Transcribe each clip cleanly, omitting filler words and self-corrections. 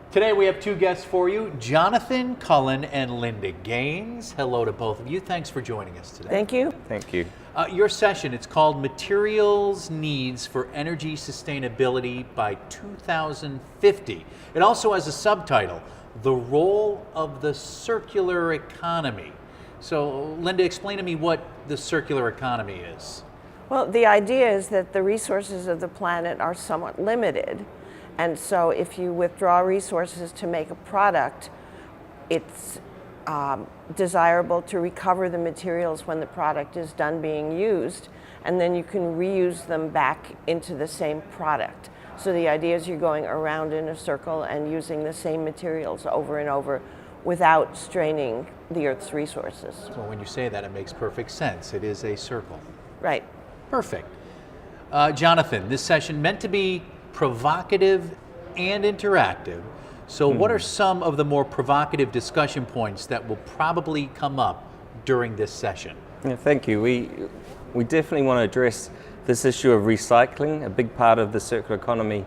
Today we have two guests for you, Jonathan Cullen and Linda Gaines. Hello to both of you. Thanks for joining us today. Thank you. Thank you. Your session, it's called Materials Needs for Energy Sustainability by 2050. It also has a subtitle, The Role of the Circular Economy. So, Linda, explain to me what the circular economy is. Well, the idea is that the resources of the planet are somewhat limited. And so if you withdraw resources to make a product, it's desirable to recover the materials when the product is done being used, and then you can reuse them back into the same product. So the idea is you're going around in a circle and using the same materials over and over without straining the Earth's resources. Well, when you say that, it makes perfect sense. It is a circle. Right. Perfect. Jonathan, this session meant to be provocative and interactive. So what are some of the more provocative discussion points that will probably come up during this session? Yeah, thank you. We definitely want to address this issue of recycling. A big part of the circular economy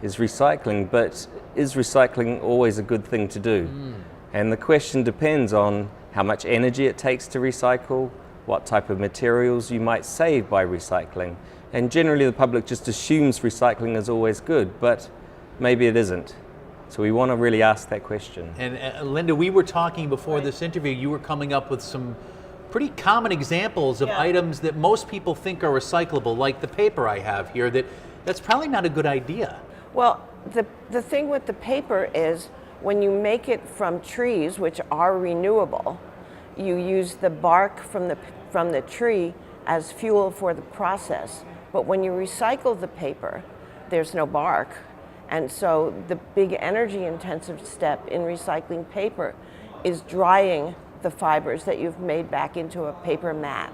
is recycling, but is recycling always a good thing to do? And the question depends on how much energy it takes to recycle, what type of materials you might save by recycling. And generally the public just assumes recycling is always good, but maybe it isn't. So we want to really ask that question. And Linda, we were talking before this interview, you were coming up with some pretty common examples of items that most people think are recyclable, like the paper I have here, that's probably not a good idea. Well, the thing with the paper is when you make it from trees, which are renewable, you use the bark from the tree as fuel for the process. But when you recycle the paper, there's no bark. And so the big energy intensive step in recycling paper is drying the fibers that you've made back into a paper mat.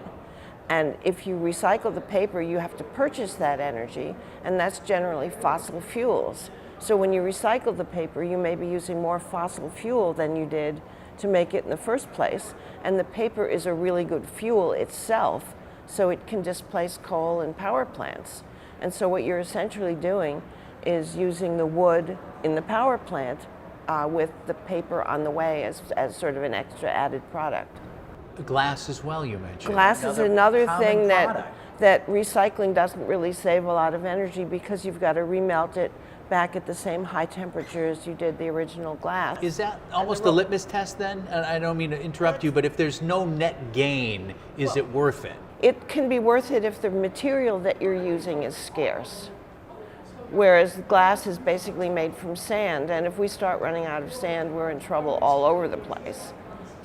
And if you recycle the paper, you have to purchase that energy, and that's generally fossil fuels. So when you recycle the paper, you may be using more fossil fuel than you did to make it in the first place. And the paper is a really good fuel itself, so it can displace coal and power plants. And so what you're essentially doing is using the wood in the power plant with the paper on the way as sort of an extra added product. Glass as well, you mentioned. Glass is another thing product. that recycling doesn't really save a lot of energy because you've got to remelt it back at the same high temperature as you did the original glass. Is that almost a litmus test then? And I don't mean to interrupt you, but if there's no net gain, is it worth it? It can be worth it if the material that you're using is scarce. Whereas glass is basically made from sand, and if we start running out of sand, we're in trouble all over the place.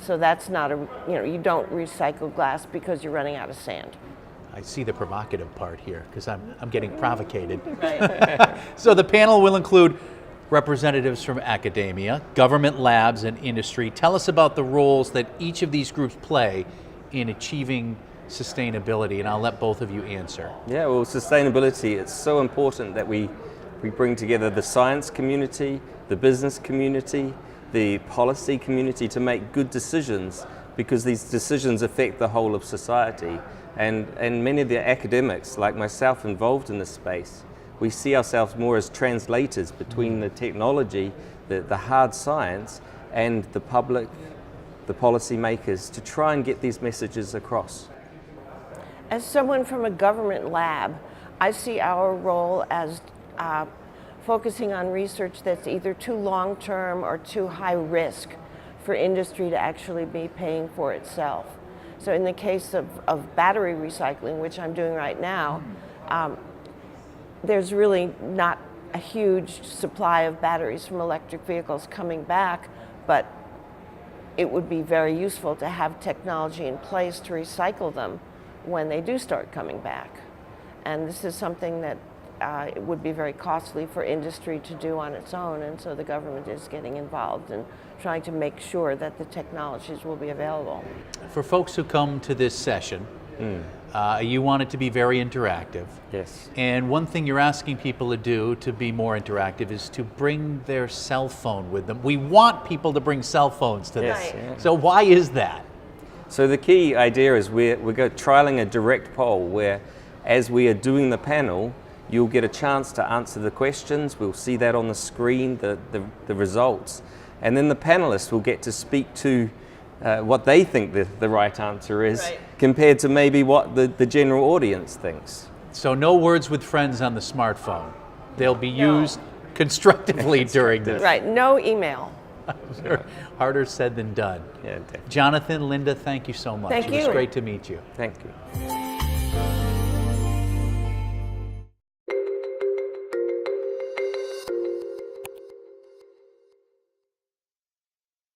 So that's not you don't recycle glass because you're running out of sand. I see the provocative part here because I'm getting provocated. Right. So the panel will include representatives from academia, government labs, and industry. Tell us about the roles that each of these groups play in achieving sustainability, and I'll let both of you answer. Yeah, well, sustainability, it's so important that we bring together the science community, the business community, the policy community to make good decisions, because these decisions affect the whole of society. And many of the academics, like myself, involved in this space, we see ourselves more as translators between the technology, the hard science, and the public, the policy makers, to try and get these messages across. As someone from a government lab, I see our role as focusing on research that's either too long-term or too high risk for industry to actually be paying for itself. So in the case of battery recycling, which I'm doing right now, there's really not a huge supply of batteries from electric vehicles coming back, but it would be very useful to have technology in place to recycle them when they do start coming back. And this is something that it would be very costly for industry to do on its own, and so the government is getting involved and trying to make sure that the technologies will be available. For folks who come to this session, you want it to be very interactive. Yes. And one thing you're asking people to do to be more interactive is to bring their cell phone with them. We want people to bring cell phones to this. Right. Yeah. So why is that? So the key idea is we're trialing a direct poll where, as we are doing the panel, You'll get a chance to answer the questions. We'll see that on the screen, the results. And then the panelists will get to speak to what they think the right answer is, Right. compared to maybe what the general audience thinks. So no words with friends on the smartphone. They'll be used constructively during this. Right, no email. Harder said than done. Yeah, definitely. Jonathan, Linda, thank you so much. Thank It was you. great to meet you. Thank you.